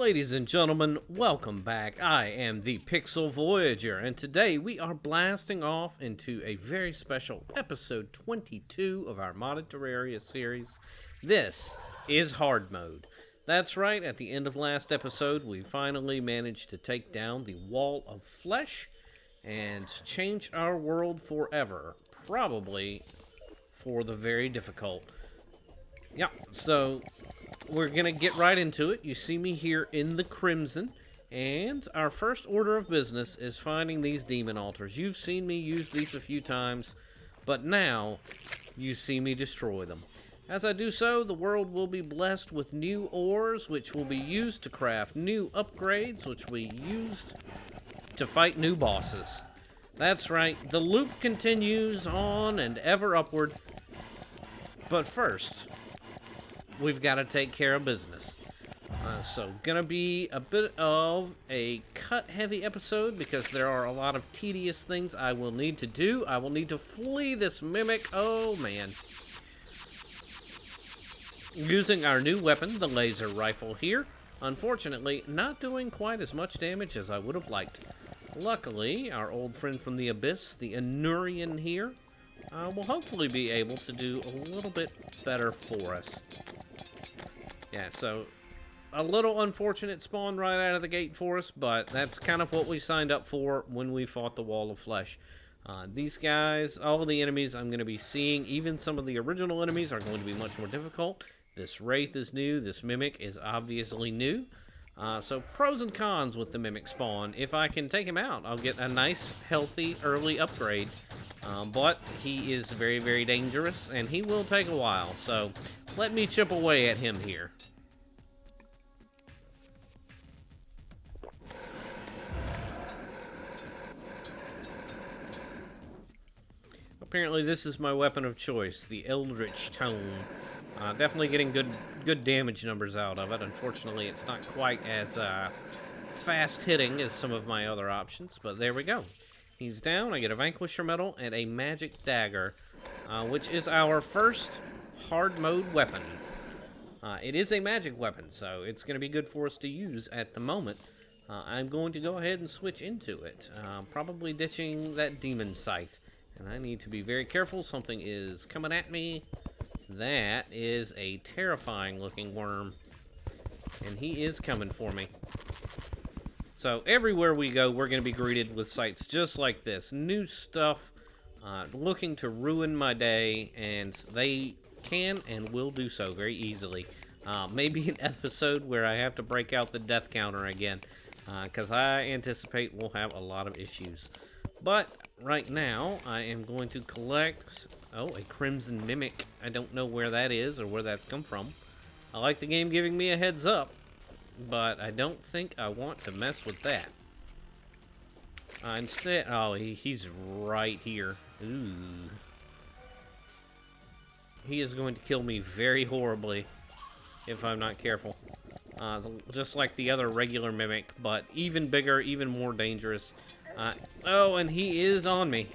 Ladies and gentlemen, welcome back. I am the Pixel Voyager, and today we are blasting off into a very special episode 22 of our modded Terraria series. This is hard mode. That's right, at the end of last episode, we finally managed to take down the Wall of Flesh and change our world forever. Probably for the very difficult. Yeah, so we're gonna get right into it. You see me here in the Crimson, and our first order of business is finding these demon altars. You've seen me use these a few times, but now you see me destroy them. As I do so, the world will be blessed with new ores, which will be used to craft new upgrades, which we used to fight new bosses. That's right, the loop continues on and ever upward. But first, we've got to take care of business. So, gonna be a bit of a cut-heavy episode because there are a lot of tedious things I will need to do. I will need to flee this mimic. Oh, man. Using our new weapon, the laser rifle here. Unfortunately, not doing quite as much damage as I would have liked. Luckily, our old friend from the Abyss, the Anurian here, will hopefully be able to do a little bit better for us. Yeah, so a little unfortunate spawn right out of the gate for us, but that's kind of what we signed up for when we fought the Wall of Flesh. These guys, all of the enemies I'm going to be seeing, even some of the original enemies, are going to be much more difficult. This Wraith is new, this Mimic is obviously new. So pros and cons with the Mimic spawn. If I can take him out, I'll get a nice, healthy, early upgrade. But he is very, very dangerous, and he will take a while. So let me chip away at him here. Apparently this is my weapon of choice, the Eldritch Tome. Definitely getting good damage numbers out of it. Unfortunately, it's not quite as fast-hitting as some of my other options, but there we go. He's down. I get a Vanquisher Medal and a Magic Dagger, which is our first hard mode weapon. It is a magic weapon, so it's going to be good for us to use at the moment. I'm going to go ahead and switch into it, probably ditching that Demon Scythe. And I need to be very careful. Something is coming at me. That is a terrifying looking worm. And he is coming for me. So everywhere we go, we're going to be greeted with sights just like this. New stuff looking to ruin my day. And they can and will do so very easily. Maybe an episode where I have to break out the death counter again. Because I anticipate we'll have a lot of issues. But right now, I am going to collect, a Crimson Mimic. I don't know where that is or where that's come from. I like the game giving me a heads up, but I don't think I want to mess with that. Instead, he's right here. Ooh. He is going to kill me very horribly if I'm not careful. Just like the other regular Mimic, but even bigger, even more dangerous. And he is on me.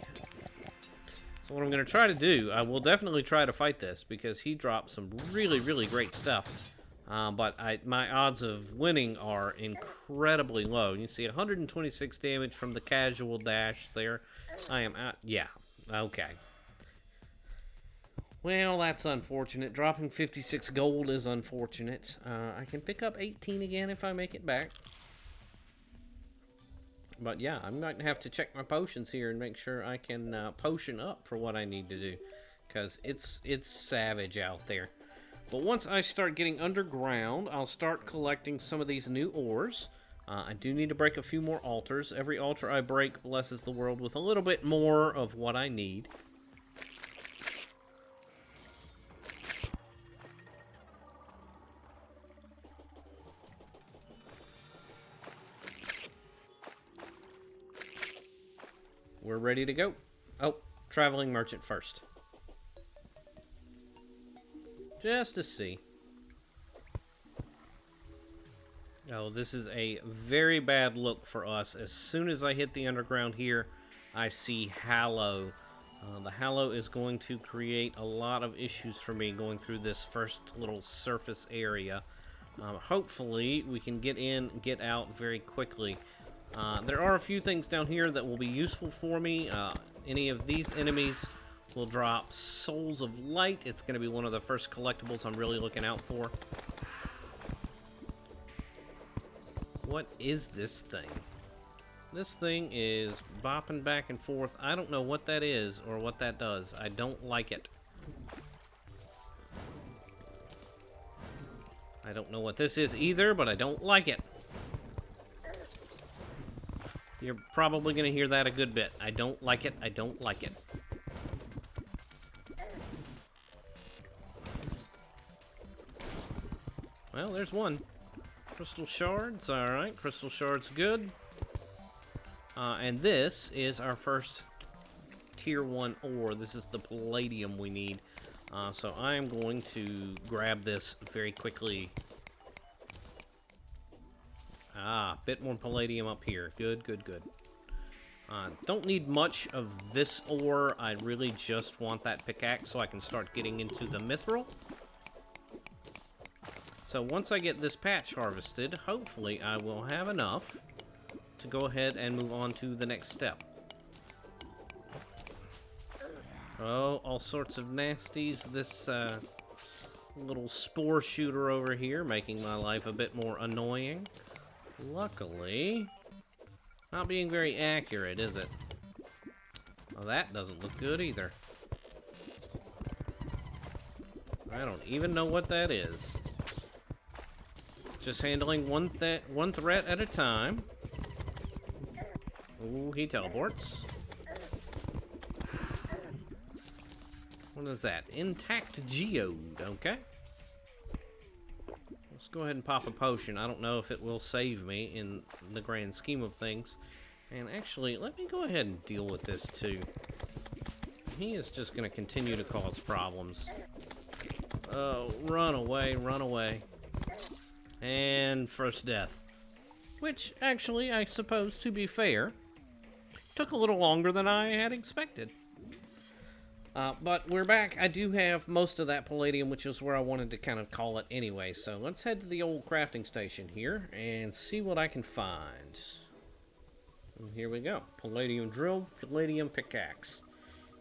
So what I'm going to try to do, I will definitely try to fight this because he dropped some really, really great stuff. But my odds of winning are incredibly low. You see 126 damage from the casual dash there. I am out. Yeah, okay. Well, that's unfortunate. Dropping 56 gold is unfortunate. I can pick up 18 again if I make it back. But yeah, I'm going to have to check my potions here and make sure I can potion up for what I need to do. Because it's savage out there. But once I start getting underground, I'll start collecting some of these new ores. I do need to break a few more altars. Every altar I break blesses the world with a little bit more of what I need. We're ready to go. Oh, traveling merchant first. Just to see. Oh, this is a very bad look for us. As soon as I hit the underground here, I see Hallow. The Hallow is going to create a lot of issues for me going through this first little surface area. Hopefully, we can get in and get out very quickly. There are a few things down here that will be useful for me. Any of these enemies will drop Souls of Light. It's going to be one of the first collectibles I'm really looking out for. What is this thing? This thing is bopping back and forth. I don't know what that is or what that does. I don't like it. I don't know what this is either, but I don't like it. You're probably going to hear that a good bit. I don't like it. I don't like it. Well, there's one. Crystal shards. All right, crystal shards good. And this is our first tier 1 ore. This is the palladium we need. So I am going to grab this very quickly. Ah, bit more palladium up here. Good, good, good. Don't need much of this ore. I really just want that pickaxe so I can start getting into the mithril. So once I get this patch harvested, hopefully I will have enough to go ahead and move on to the next step. Oh, all sorts of nasties. This little spore shooter over here making my life a bit more annoying. Luckily, not being very accurate, is it? Well, that doesn't look good either. I don't even know what that is. Just handling one threat at a time. Ooh, he teleports. What is that? Intact geode, okay. Let's go ahead and pop a potion. I don't know if it will save me in the grand scheme of things. And actually, let me go ahead and deal with this too. He is just going to continue to cause problems. Oh, run away, run away. And first death. Which, actually, I suppose, to be fair, took a little longer than I had expected. But we're back. I do have most of that palladium, which is where I wanted to kind of call it anyway. So let's head to the old crafting station here and see what I can find. And here we go. Palladium drill, palladium pickaxe.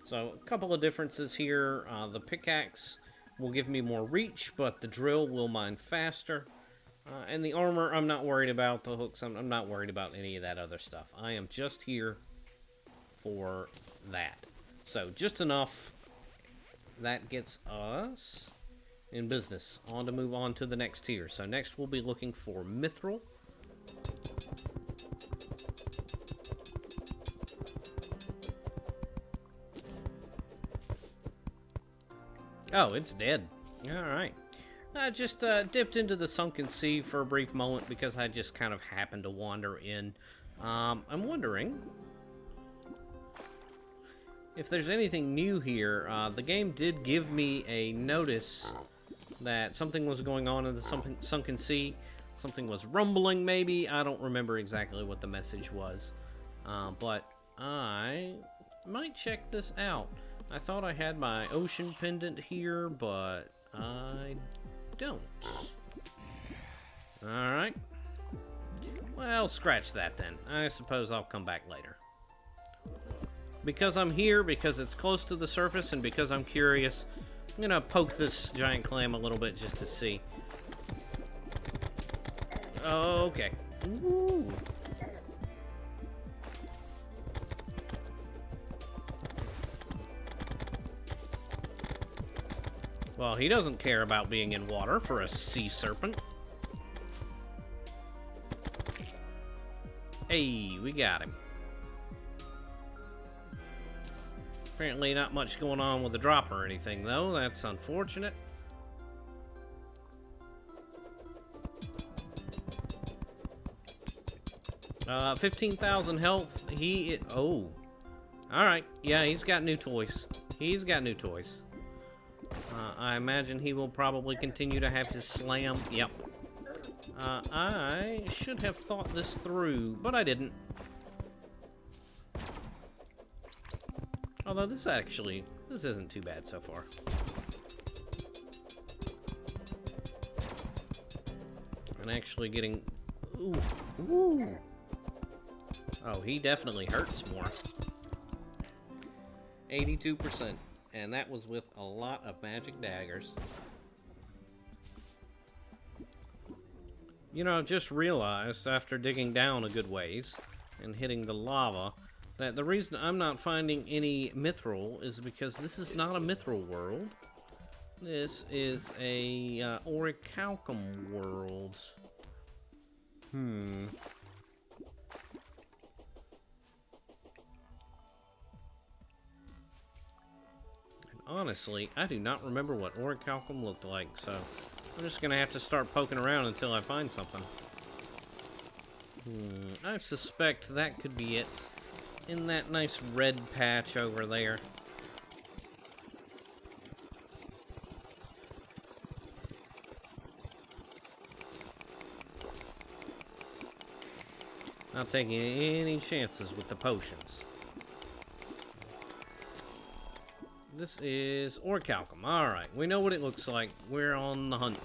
So a couple of differences here. The pickaxe will give me more reach, but the drill will mine faster. And the armor, I'm not worried about. The hooks, I'm not worried about any of that other stuff. I am just here for that. So, just enough. That gets us in business. On to move on to the next tier. So, next we'll be looking for mithril. Oh, it's dead. Alright. I just dipped into the sunken sea for a brief moment because I just kind of happened to wander in. I'm wondering if there's anything new here. The game did give me a notice that something was going on in the sunken sea. Something was rumbling, maybe. I don't remember exactly what the message was. But I might check this out. I thought I had my ocean pendant here, but I don't. Alright. Well, scratch that then. I suppose I'll come back later. Because I'm here, because it's close to the surface, and because I'm curious, I'm gonna poke this giant clam a little bit just to see. Okay. Ooh. Well, he doesn't care about being in water for a sea serpent. Hey, we got him. Apparently not much going on with the drop or anything, though. That's unfortunate. Uh, 15,000 health. Oh. Alright. Yeah, he's got new toys. He's got new toys. I imagine he will probably continue to have his slam. Yep. I should have thought this through, but I didn't. Although this isn't too bad so far. and actually getting... Ooh. Ooh. Oh, he definitely hurts more. 82%. And that was with a lot of magic daggers. You know, I've just realized after digging down a good ways and hitting the lava that the reason I'm not finding any mithril is because this is not a mithril world. This is a orichalcum world. And honestly, I do not remember what orichalcum looked like, so I'm just gonna have to start poking around until I find something. I suspect that could be it. In that nice red patch over there. Not taking any chances with the potions. This is orichalcum. Alright, we know what it looks like. We're on the hunt.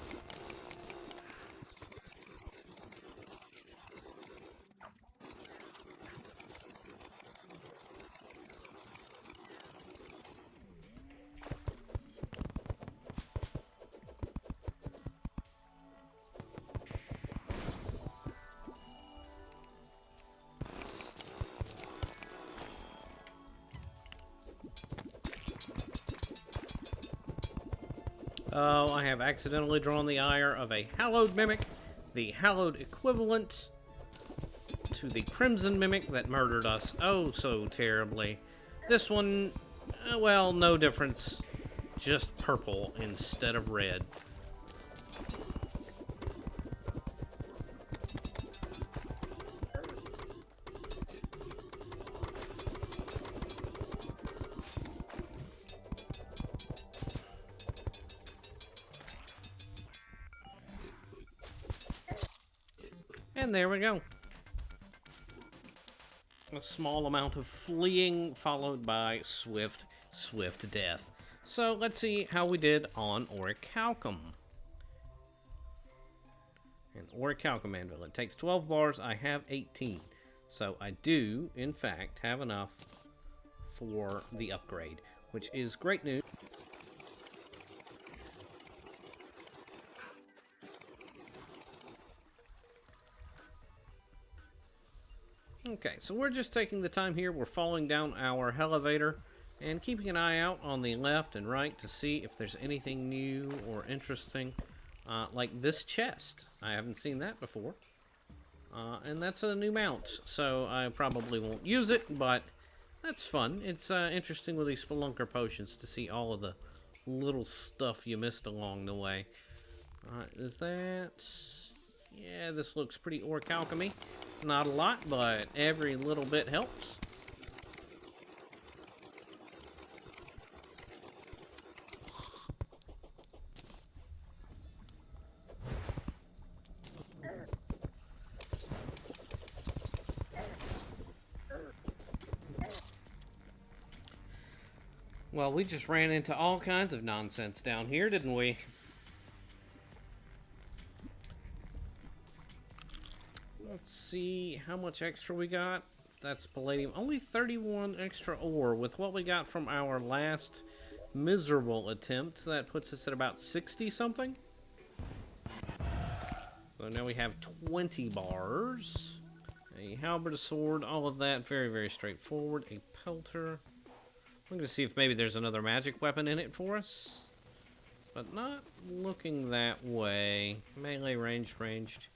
Oh, I have accidentally drawn the ire of a hallowed mimic, the hallowed equivalent to the crimson mimic that murdered us oh so terribly. This one, well, no difference, just purple instead of red. And there we go. A small amount of fleeing followed by swift death. So let's see how we did on orichalcum. An orichalcum anvil. It takes 12 bars. I have 18. So I do, in fact, have enough for the upgrade, which is great news. Okay, so we're just taking the time here. We're falling down our elevator and keeping an eye out on the left and right to see if there's anything new or interesting, like this chest. I haven't seen that before. And that's a new mount, so I probably won't use it, but that's fun. It's interesting with these Spelunker potions to see all of the little stuff you missed along the way. Is that... Yeah, this looks pretty orichalcum-y. Not a lot, but every little bit helps. Well, we just ran into all kinds of nonsense down here, didn't we? Let's see how much extra we got. That's palladium. Only 31 extra ore with what we got from our last miserable attempt. That puts us at about 60 something. So now we have 20 bars. A halberd, a sword, all of that very, very straightforward. A pelter. I'm going to see if maybe there's another magic weapon in it for us. But not looking that way. Melee, ranged.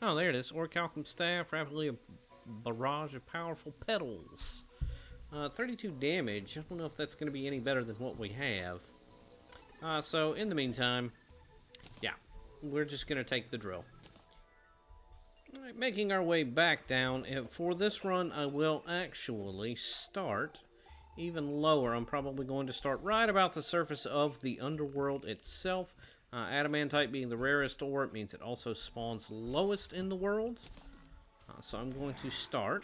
Oh, there it is. Orichalcum staff, rapidly a barrage of powerful petals. 32 damage. I don't know if that's going to be any better than what we have. So, in the meantime, yeah, we're just going to take the drill. Alright, making our way back down. For this run, I will actually start even lower. I'm probably going to start right about the surface of the underworld itself. Adamantite being the rarest ore, it means it also spawns lowest in the world. So I'm going to start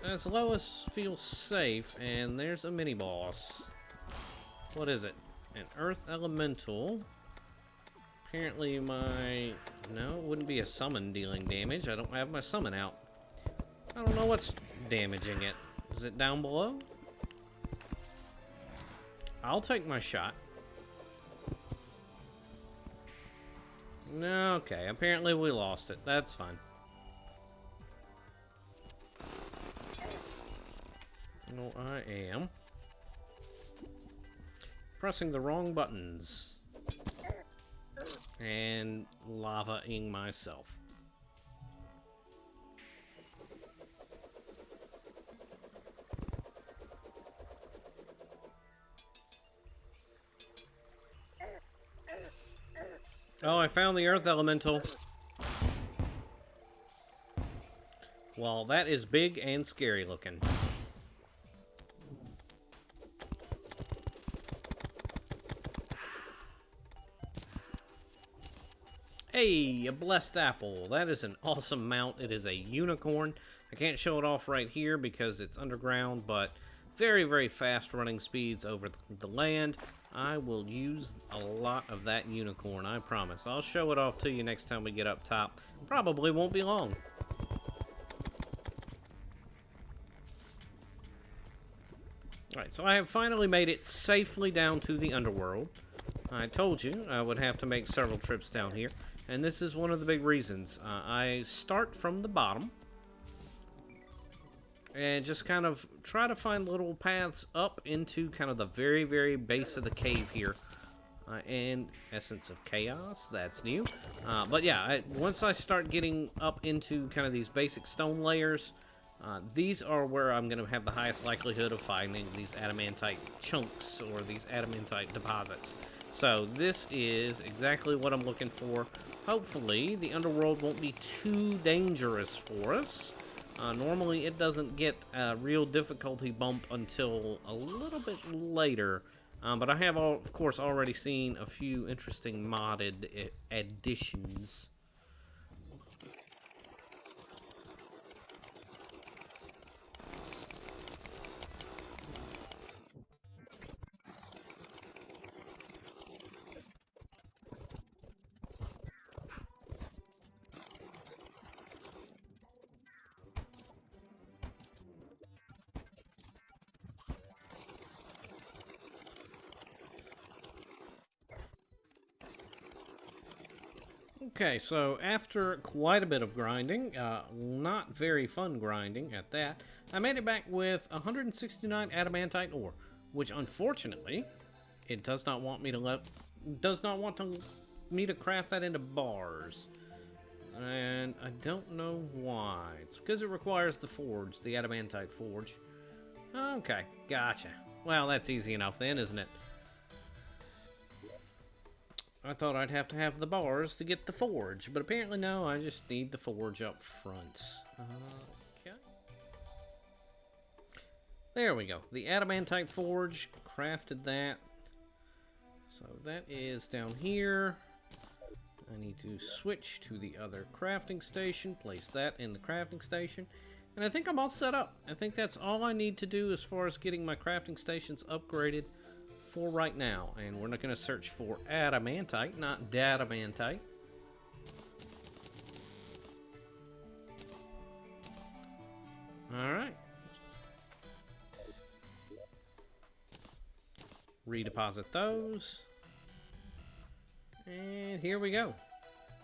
as low as feels safe, and there's a mini-boss. What is it? An earth elemental. Apparently my... No, it wouldn't be a summon dealing damage. I don't have my summon out. I don't know what's damaging it. Is it down below? I'll take my shot. Okay, apparently we lost it. That's fine. No, I am pressing the wrong buttons and lava-ing myself. Oh, I found the earth elemental. Well, that is big and scary looking. Hey, a blessed apple. That is an awesome mount. It is a unicorn. I can't show it off right here because it's underground, but very, very fast running speeds over the land. I will use a lot of that unicorn, I promise. I'll show it off to you next time we get up top. Probably won't be long. Alright, so I have finally made it safely down to the underworld. I told you I would have to make several trips down here, and this is one of the big reasons. I start from the bottom and just kind of try to find little paths up into kind of the very, very base of the cave here. And Essence of Chaos, that's new. But yeah, once I start getting up into kind of these basic stone layers, these are where I'm going to have the highest likelihood of finding these adamantite chunks or these adamantite deposits. So this is exactly what I'm looking for. Hopefully, the underworld won't be too dangerous for us. Normally, it doesn't get a real difficulty bump until a little bit later. But I have, of course, already seen a few interesting modded additions. Okay, so after quite a bit of grinding, not very fun grinding at that, I made it back with 169 adamantite ore, which unfortunately, it does not want me to craft that into bars. And I don't know why. It's because it requires the forge, the adamantite forge. Okay, gotcha. Well, that's easy enough then, isn't it? I thought I'd have to have the bars to get the forge, but apparently no, I just need the forge up front. Okay. There we go. The adamantite forge, crafted that. So that is down here. I need to switch to the other crafting station, place that in the crafting station, and I think I'm all set up. I think that's all I need to do as far as getting my crafting stations upgraded for right now, and we're not going to search for adamantite, not dadamantite. Alright. Redeposit those. And here we go.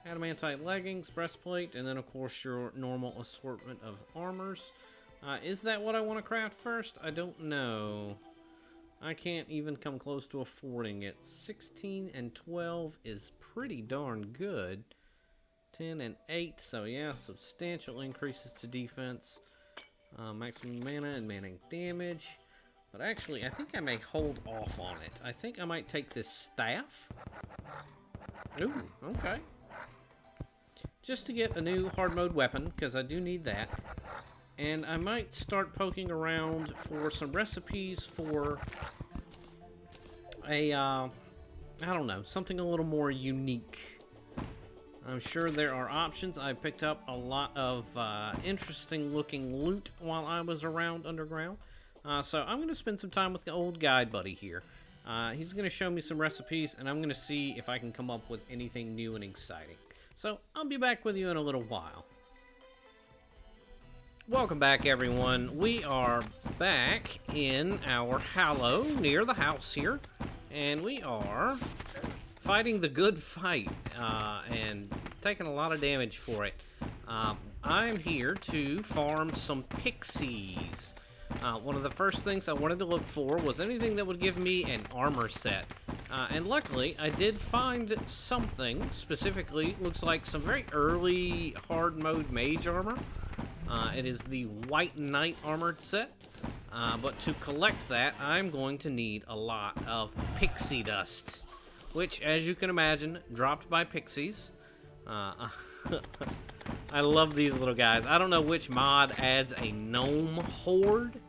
Adamantite leggings, breastplate, and then of course your normal assortment of armors. Is that what I want to craft first? I don't know. I can't even come close to affording it. 16 and 12 is pretty darn good. 10 and 8, so yeah, substantial increases to defense. Maximum mana and mana damage. But actually, I think I may hold off on it. I think I might take this staff. Ooh, okay. Just to get a new hard mode weapon, because I do need that. And I might start poking around for some recipes for a, I don't know, something a little more unique. I'm sure there are options. I picked up a lot of interesting looking loot while I was around underground. So I'm going to spend some time with the old guide buddy here. He's going to show me some recipes, and I'm going to see if I can come up with anything new and exciting. So, I'll be back with you in a little while. Welcome back, everyone. We are back in our Hallow near the house here, and we are fighting the good fight and taking a lot of damage for it. I'm here to farm some pixies. One of the first things I wanted to look for was anything that would give me an armor set. And luckily, I did find something. Specifically, looks like some very early hard mode mage armor. It is the White Knight armored set. But to collect that, I'm going to need a lot of pixie dust, which, as you can imagine, dropped by pixies. I love these little guys. I don't know which mod adds a gnome horde,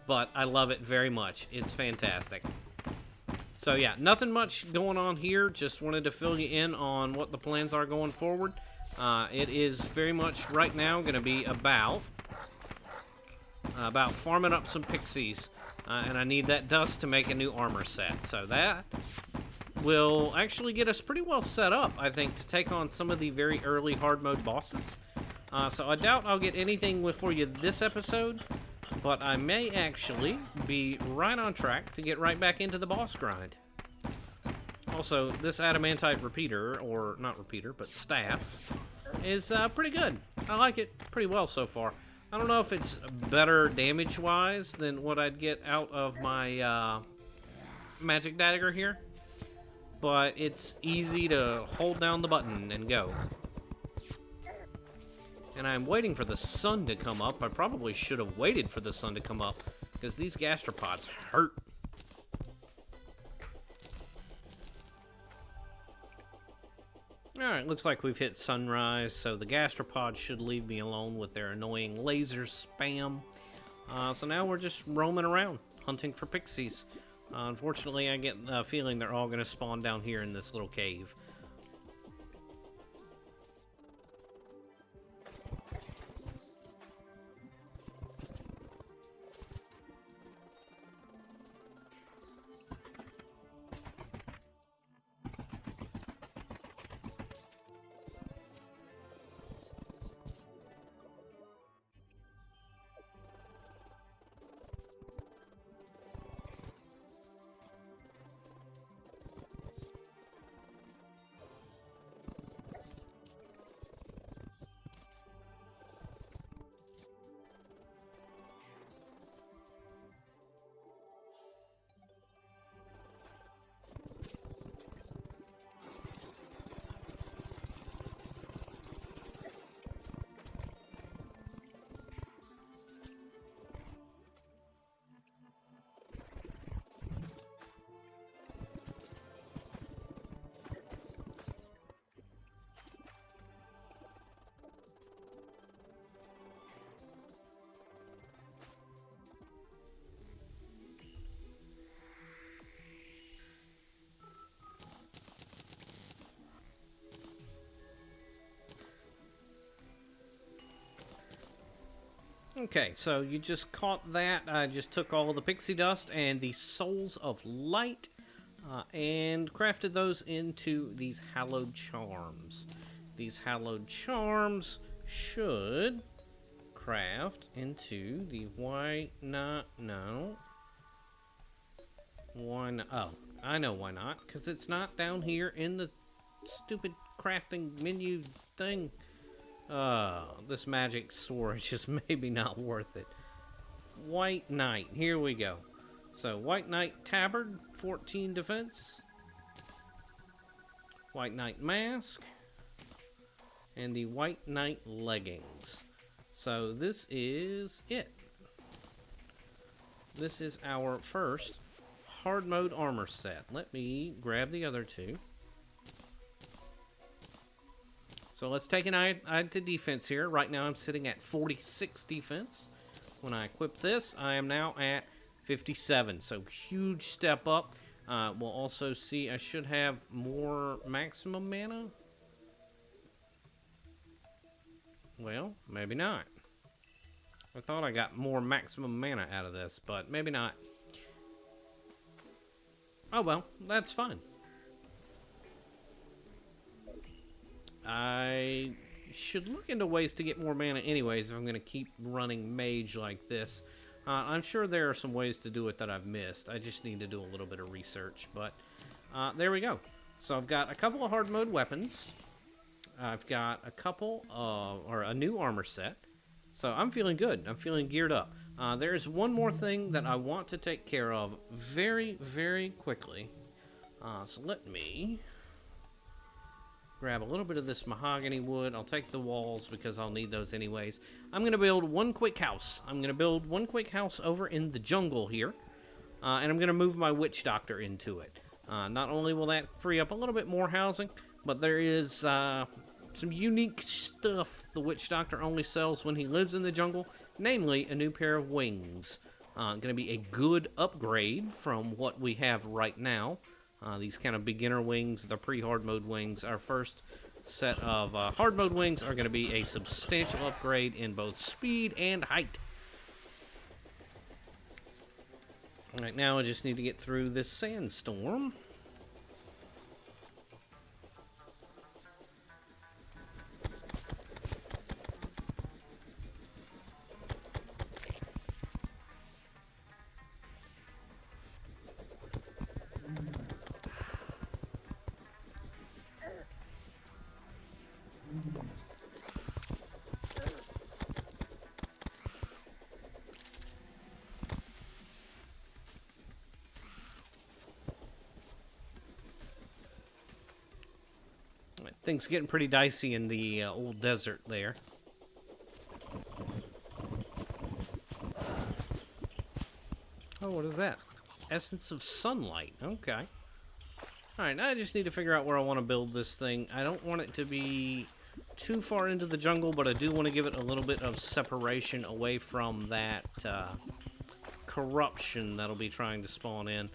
but I love it very much. It's fantastic. So yeah, nothing much going on here. Just wanted to fill you in on what the plans are going forward. It is very much right now going to be about farming up some pixies, and I need that dust to make a new armor set. So that will actually get us pretty well set up, I think, to take on some of the very early hard mode bosses. So I doubt I'll get anything for you this episode, but I may actually be right on track to get right back into the boss grind. Also, this adamantite repeater, or not repeater, but staff, is pretty good. I like it pretty well so far. I don't know if it's better damage-wise than what I'd get out of my magic dagger here, but it's easy to hold down the button and go. And I'm waiting for the sun to come up. I probably should have waited for the sun to come up, because these gastropods hurt. Alright, looks like we've hit sunrise, so the gastropods should leave me alone with their annoying laser spam. So now we're just roaming around, hunting for pixies. Unfortunately, I get a feeling they're all going to spawn down here in this little cave. Okay, so you just caught that. I just took all the pixie dust and the souls of light and crafted those into these hallowed charms. These hallowed charms should craft into the why not? No. Why not? Oh, I know why not. Because it's not down here in the stupid crafting menu thing. This magic storage is maybe not worth it. White Knight, here we go. So, White Knight Tabard, 14 defense. White Knight Mask. And the White Knight Leggings. So, this is it. This is our first hard mode armor set. Let me grab the other two. So let's take an eye to defense here. Right now I'm sitting at 46 defense. When I equip this, I am now at 57. So huge step up. We'll also see I should have more maximum mana. Well, maybe not. I thought I got more maximum mana out of this, but maybe not. Oh well, that's fine. I should look into ways to get more mana anyways if I'm going to keep running Mage like this. I'm sure there are some ways to do it that I've missed. I just need to do a little bit of research, but there we go. So I've got a couple of hard mode weapons. I've got a couple or a new armor set. So I'm feeling good. I'm feeling geared up. There's one more thing that I want to take care of very, very quickly. So let me grab a little bit of this mahogany wood. I'll take the walls because I'll need those anyways. I'm going to build one quick house. I'm going to build one quick house over in the jungle here. And I'm going to move my witch doctor into it. Not only will that free up a little bit more housing, but there is some unique stuff the witch doctor only sells when he lives in the jungle. Namely, a new pair of wings. Going to be a good upgrade from what we have right now. These kind of beginner wings, the pre-hard mode wings. Our first set of hard mode wings are going to be a substantial upgrade in both speed and height. Right now I just need to get through this sandstorm. Things getting pretty dicey in the old desert there. Oh, what is that? Essence of sunlight. Okay. Alright, now I just need to figure out where I want to build this thing. I don't want it to be too far into the jungle, but I do want to give it a little bit of separation away from that corruption that'll be trying to spawn in.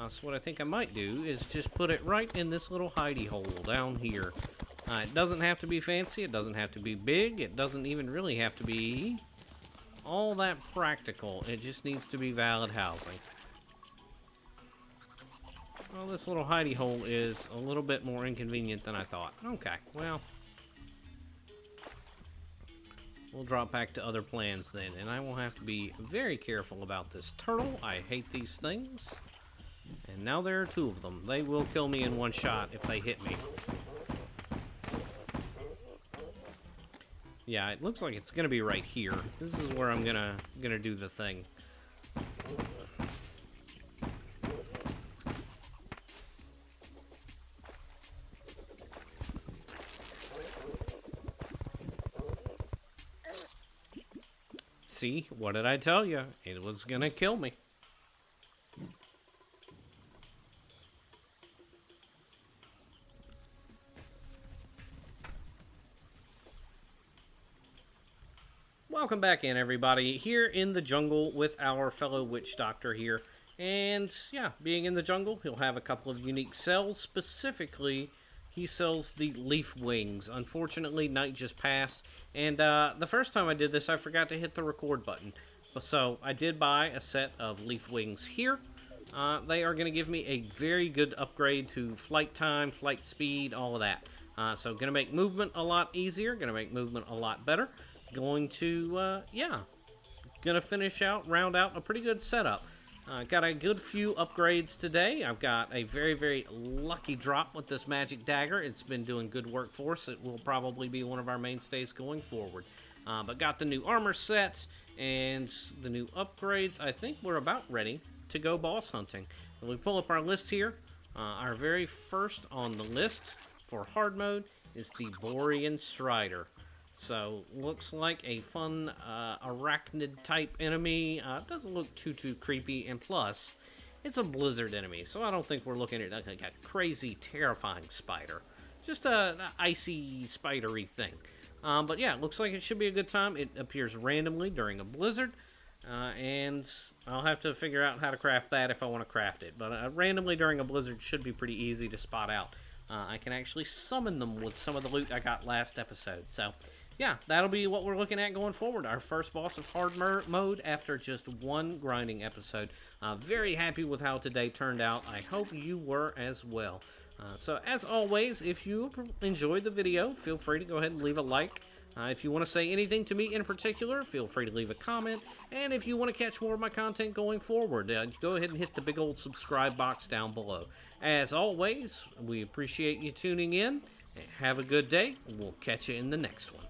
So what I think I might do is just put it right in this little hidey hole down here. It doesn't have to be fancy, it doesn't have to be big, it doesn't even really have to be all that practical. It just needs to be valid housing. Well, this little hidey hole is a little bit more inconvenient than I thought. Okay, well, we'll drop back to other plans then, and I will have to be very careful about this turtle. I hate these things. And now there are two of them. They will kill me in one shot if they hit me. Yeah, it looks like it's gonna be right here. This is where I'm gonna do the thing. See, what did I tell you? It was gonna kill me. Welcome back in, everybody. Here in the jungle with our fellow witch doctor here. And, yeah, being in the jungle, he'll have a couple of unique cells. Specifically, he sells the leaf wings. Unfortunately, night just passed. And the first time I did this, I forgot to hit the record button. So, I did buy a set of leaf wings here. They are going to give me a very good upgrade to flight time, flight speed, all of that. So, going to make movement a lot easier. Going to make movement a lot better. Going to, yeah, gonna round out a pretty good setup. Got a good few upgrades today. I've got a very, very lucky drop with this magic dagger. It's been doing good work for us. It will probably be one of our mainstays going forward. But got the new armor set and the new upgrades. I think we're about ready to go boss hunting. When we pull up our list here, our very first on the list for hard mode is the Borean Strider. So, looks like a fun arachnid-type enemy. Doesn't look too creepy, and plus, it's a blizzard enemy, so I don't think we're looking at like a crazy, terrifying spider. Just an icy, spidery thing. But yeah, looks like it should be a good time. It appears randomly during a blizzard, and I'll have to figure out how to craft that if I want to craft it. But randomly during a blizzard should be pretty easy to spot out. I can actually summon them with some of the loot I got last episode, so yeah, that'll be what we're looking at going forward. Our first boss of hard mode after just one grinding episode. Very happy with how today turned out. I hope you were as well. So as always, if you enjoyed the video, feel free to go ahead and leave a like. If you want to say anything to me in particular, feel free to leave a comment. And if you want to catch more of my content going forward, go ahead and hit the big old subscribe box down below. As always, we appreciate you tuning in. Have a good day. We'll catch you in the next one.